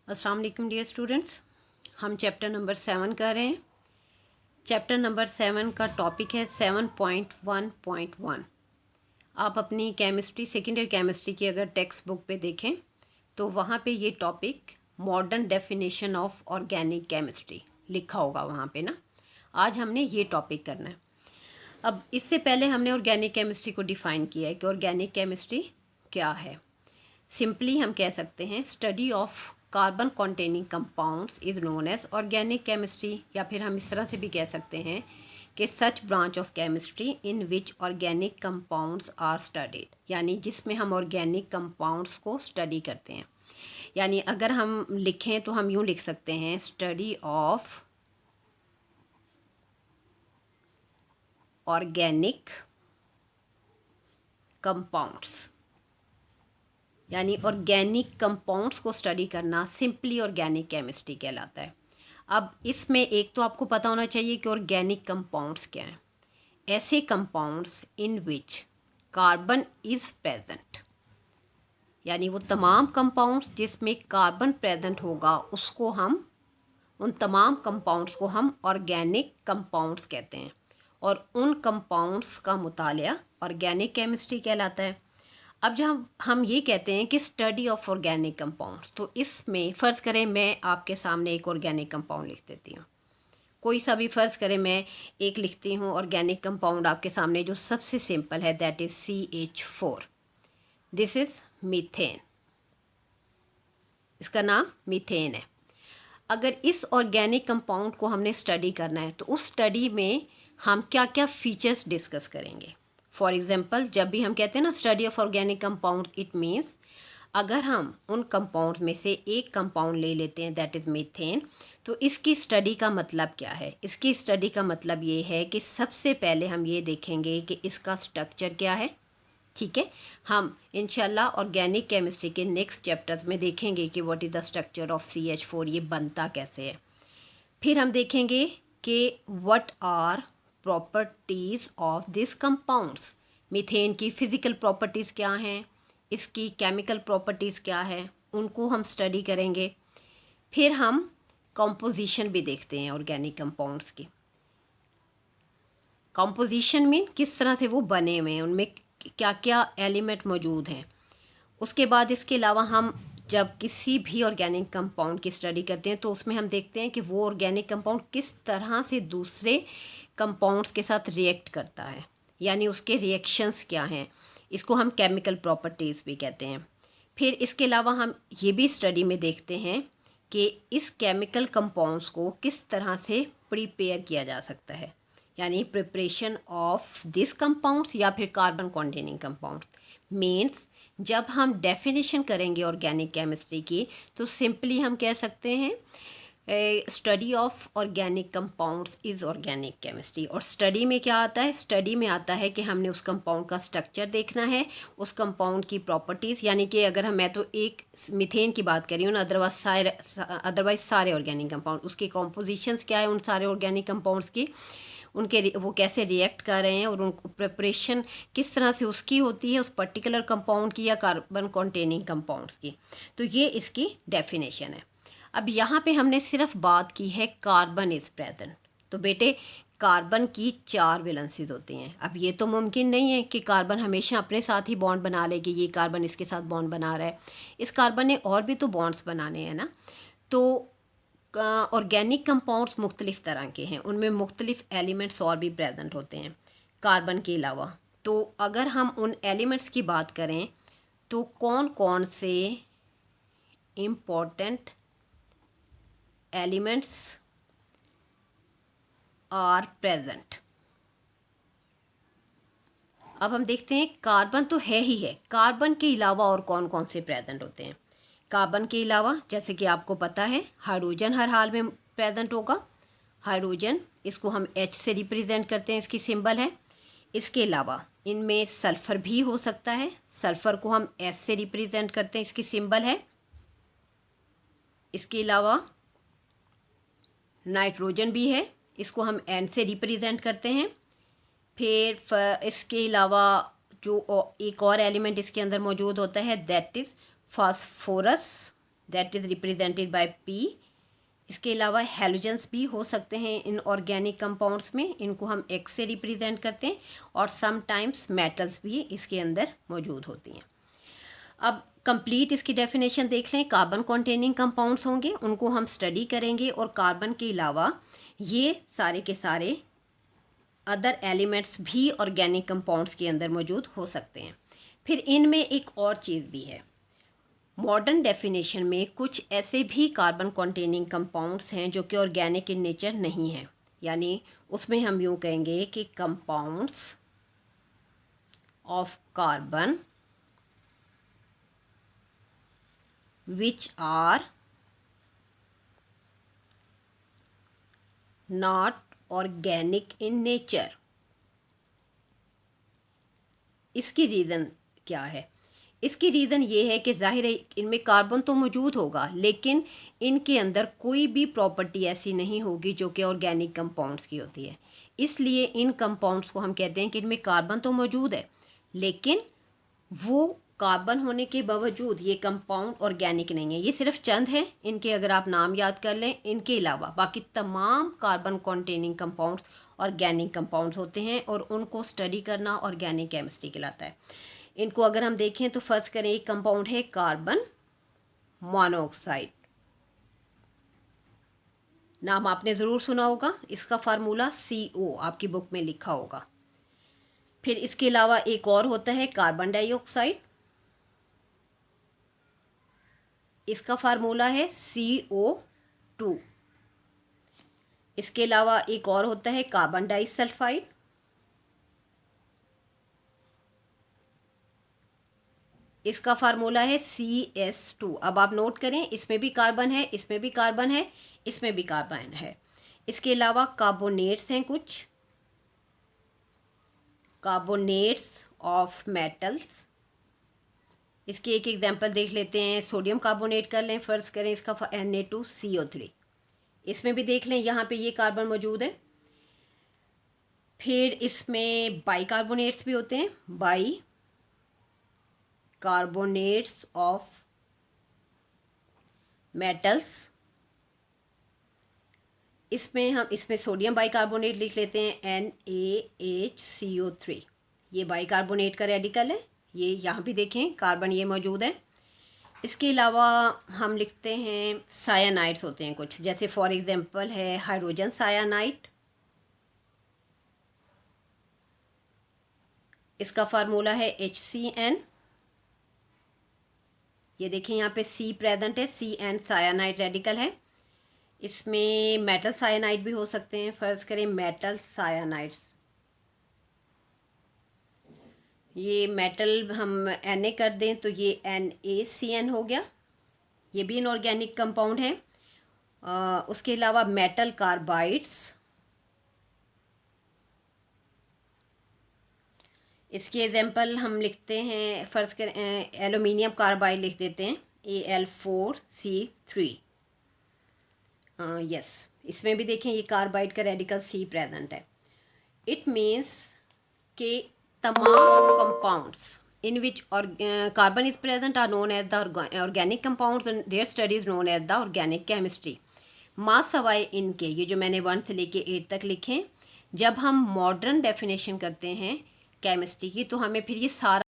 अस्सलाम वालेकुम dear students. हम चैप्टर नंबर 7 कर रहे हैं। चैप्टर नंबर 7 का टॉपिक है 7.1.1। आप अपनी केमिस्ट्री सेकेंड ईयर केमिस्ट्री की अगर टेक्स्ट बुक पे देखें तो वहाँ पे ये topic modern definition of organic chemistry लिखा होगा वहाँ पे ना। आज हमने ये टॉपिक करना है। अब इससे पहले हमने ऑर्गेनिक केमिस्ट्री को डिफ़ाइन किया है कि ऑर्गेनिक केमिस्ट्री क्या है। सिंपली हम कह सकते हैं study of carbon containing compounds is known as organic chemistry, या फिर हम इस तरह से भी कह सकते हैं कि such branch of chemistry in which organic compounds are studied, यानी जिसमें हम ऑर्गेनिक कंपाउंड्स को स्टडी करते हैं। यानी अगर हम लिखें तो हम यूँ लिख सकते हैं स्टडी ऑफ ऑर्गेनिक कंपाउंड्स, यानी ऑर्गेनिक कंपाउंड्स को स्टडी करना सिंपली ऑर्गेनिक केमिस्ट्री कहलाता है। अब इसमें एक तो आपको पता होना चाहिए कि ऑर्गेनिक कंपाउंड्स क्या हैं। ऐसे compounds in which carbon is present, यानी वो तमाम कंपाउंड्स जिसमें कार्बन प्रेजेंट होगा उसको हम उन तमाम कंपाउंड्स को हम ऑर्गेनिक कंपाउंड्स कहते हैं, और उन कंपाउंड्स का मुतालिया ऑर्गेनिक केमिस्ट्री कहलाता है। अब जब हम ये कहते हैं कि स्टडी ऑफ ऑर्गेनिक कंपाउंड्स, तो इसमें फ़र्ज़ करें मैं आपके सामने एक ऑर्गेनिक कंपाउंड लिख देती हूँ, कोई सा भी फ़र्ज़ करें मैं एक लिखती हूँ ऑर्गेनिक कंपाउंड आपके सामने जो सबसे सिंपल है, that is CH4। This is methane, इसका नाम मीथेन है। अगर इस ऑर्गेनिक कंपाउंड को हमने स्टडी करना है तो उस स्टडी में हम क्या क्या फीचर्स डिस्कस करेंगे। फॉर एग्जांपल, जब भी हम कहते हैं ना study of organic compound, it means अगर हम उन कंपाउंड में से एक कंपाउंड ले लेते हैं दैट इज़ मीथेन, तो इसकी स्टडी का मतलब क्या है। इसकी स्टडी का मतलब ये है कि सबसे पहले हम ये देखेंगे कि इसका स्ट्रक्चर क्या है। ठीक है, हम इंशाल्लाह ऑर्गेनिक केमिस्ट्री के नेक्स्ट चैप्टर्स में देखेंगे कि what is the structure of CH4, ये बनता कैसे है। फिर हम देखेंगे कि what are properties of this compounds, methane की फ़िज़िकल प्रॉपर्टीज़ क्या हैं, इसकी केमिकल प्रॉपर्टीज़ क्या है, उनको हम स्टडी करेंगे। फिर हम कंपोजिशन भी देखते हैं ऑर्गेनिक कंपाउंड्स की। कंपोजिशन में किस तरह से वो बने हुए हैं, उनमें क्या क्या एलिमेंट मौजूद हैं। उसके बाद इसके अलावा हम जब किसी भी ऑर्गेनिक कंपाउंड की स्टडी करते हैं तो उसमें हम देखते हैं कि वो ऑर्गेनिक कंपाउंड किस तरह से दूसरे कंपाउंड्स के साथ रिएक्ट करता है, यानी उसके रिएक्शंस क्या हैं। इसको हम केमिकल प्रॉपर्टीज़ भी कहते हैं। फिर इसके अलावा हम ये भी स्टडी में देखते हैं कि इस केमिकल कंपाउंड्स को किस तरह से प्रिपेयर किया जा सकता है, यानी प्रिपरेशन ऑफ दिस कंपाउंड्स या फिर कार्बन कॉन्टेनिंग कंपाउंड्स। मीन्स जब हम डेफिनेशन करेंगे ऑर्गेनिक केमिस्ट्री की तो सिंपली हम कह सकते हैं study of organic compounds is organic chemistry. और स्टडी में क्या आता है, स्टडी में आता है कि हमने उस कंपाउंड का स्ट्रक्चर देखना है, उस कंपाउंड की प्रॉपर्टीज़, यानी कि अगर मैं तो एक मीथेन की बात कर रही हूँ ना, अदरवाइज सारे ऑर्गेनिक कंपाउंड, उसकी कॉम्पोजिशंस क्या है उन सारे ऑर्गेनिक कंपाउंड्स की, उनके वो कैसे रिएक्ट कर रहे हैं, और उनको प्रिपरेशन किस तरह से उसकी होती है उस पर्टिकुलर कंपाउंड की या कार्बन कॉन्टेनिंग कंपाउंड्स की। तो ये इसकी डेफिनेशन है। अब यहाँ पे हमने सिर्फ बात की है कार्बन इज़ प्रेजेंट, तो बेटे कार्बन की 4 वैलेंसीज होती हैं। अब ये तो मुमकिन नहीं है कि कार्बन हमेशा अपने साथ ही बॉन्ड बना ले कि ये कार्बन इसके साथ बॉन्ड बना रहा है। इस कार्बन ने और भी तो बॉन्ड्स बनाने हैं ना। तो ऑर्गेनिक कंपाउंड्स मुख्तलिफ़ तरह के हैं, उनमें मुख्तलिफ़ एलिमेंट्स और भी प्रेजेंट होते हैं कार्बन के अलावा। तो अगर हम उन एलिमेंट्स की बात करें तो कौन कौन से इम्पोर्टेंट एलिमेंट्स आर प्रेजेंट। अब हम देखते हैं कार्बन तो है ही है, कार्बन के अलावा और कौन कौन से प्रेजेंट होते हैं। कार्बन के अलावा जैसे कि आपको पता है हाइड्रोजन हर हाल में प्रेजेंट होगा। हाइड्रोजन, इसको हम H से रिप्रेजेंट करते हैं, इसकी सिंबल है। इसके अलावा इनमें सल्फ़र भी हो सकता है, सल्फ़र को हम S से रिप्रेजेंट करते हैं, इसकी सिंबल है। इसके अलावा नाइट्रोजन भी है, इसको हम N से रिप्रेजेंट करते हैं। फिर इसके अलावा जो एक और एलिमेंट इसके अंदर मौजूद होता है that is phosphorus. That is represented by P। इसके अलावा हैलोजेंस भी हो सकते हैं इन ऑर्गेनिक कंपाउंड्स में, इनको हम X से रिप्रेजेंट करते हैं, और समटाइम्स मेटल्स भी इसके अंदर मौजूद होती हैं। अब कंप्लीट इसकी डेफिनेशन देख लें। कार्बन कंटेनिंग कंपाउंड्स होंगे, उनको हम स्टडी करेंगे, और कार्बन के अलावा ये सारे के सारे अदर एलिमेंट्स भी ऑर्गेनिक कंपाउंड्स के अंदर मौजूद हो सकते हैं। फिर इनमें एक और चीज़ भी है, मॉडर्न डेफिनेशन में कुछ ऐसे भी कार्बन कंटेनिंग कंपाउंड्स हैं जो कि ऑर्गेनिक इन नेचर नहीं है, यानी उसमें हम यूँ कहेंगे कि compounds of carbon which are not organic in nature। इसकी रीज़न क्या है? इसकी रीज़न ये है कि जाहिर है इनमें कार्बन तो मौजूद होगा, लेकिन इनके अंदर कोई भी प्रॉपर्टी ऐसी नहीं होगी जो कि ऑर्गेनिक कंपाउंड्स की होती है। इसलिए इन कंपाउंड्स को हम कहते हैं कि इनमें कार्बन तो मौजूद है, लेकिन वो कार्बन होने के बावजूद ये कंपाउंड ऑर्गेनिक नहीं है। ये सिर्फ चंद हैं इनके, अगर आप नाम याद कर लें। इनके अलावा बाकी तमाम carbon containing compounds organic compounds होते हैं, और उनको स्टडी करना ऑर्गेनिक केमिस्ट्री कहलाता है। इनको अगर हम देखें तो फर्स्ट करें, एक कंपाउंड है कार्बन मोनोऑक्साइड, नाम आपने ज़रूर सुना होगा, इसका फार्मूला CO आपकी बुक में लिखा होगा। फिर इसके अलावा एक और होता है कार्बन डाइऑक्साइड, इसका फार्मूला है CO2। इसके अलावा एक और होता है कार्बन डाइसल्फाइड, इसका फार्मूला है CS2। अब आप नोट करें, इसमें भी कार्बन है, इसमें भी कार्बन है, इसमें भी कार्बन है। इसके अलावा कार्बोनेट्स हैं, कुछ कार्बोनेट्स ऑफ मेटल्स। इसके एक एग्जांपल देख लेते हैं। सोडियम कार्बोनेट कर लें, फ़र्ज़ करें इसका Na2CO3, इसमें भी देख लें यहाँ पे ये कार्बन मौजूद है। फिर इसमें बाइकार्बोनेट्स भी होते हैं, बाई कार्बोनेट्स ऑफ मेटल्स। इसमें सोडियम बाइकार्बोनेट लिख लेते हैं NaHCO3, ये बाइकार्बोनेट का रेडिकल है। ये यहाँ भी देखें कार्बन ये मौजूद है। इसके अलावा हम लिखते हैं सायानाइड्स होते हैं कुछ, जैसे फॉर एग्जांपल है हाइड्रोजन सायानाइड, इसका फार्मूला है HCN। ये देखें यहाँ पे C प्रेजेंट है, CN सायानाइड रेडिकल है। इसमें मेटल सायानाइड भी हो सकते हैं, फ़र्ज़ करें मेटल सायानाइड्स, ये मेटल हम Na कर दें तो ये NaCN हो गया, ये भी इनऑर्गेनिक कंपाउंड है। उसके अलावा मेटल कार्बाइड्स, इसके एग्जांपल हम लिखते हैं, फ़र्ज़ करें एलुमिनियम कार्बाइड लिख देते हैं Al4C3। यस, इसमें भी देखें ये कार्बाइड का रेडिकल C प्रेजेंट है। इट मीन्स के तमाम compounds in which carbon is present are known as the organic compounds and their study is known as the organic chemistry. माँ सवाए इनके, ये जो मैंने 1 से लेके 8 तक लिखे, जब हम मॉडर्न डेफिनेशन करते हैं केमिस्ट्री की, तो हमें फिर ये सारा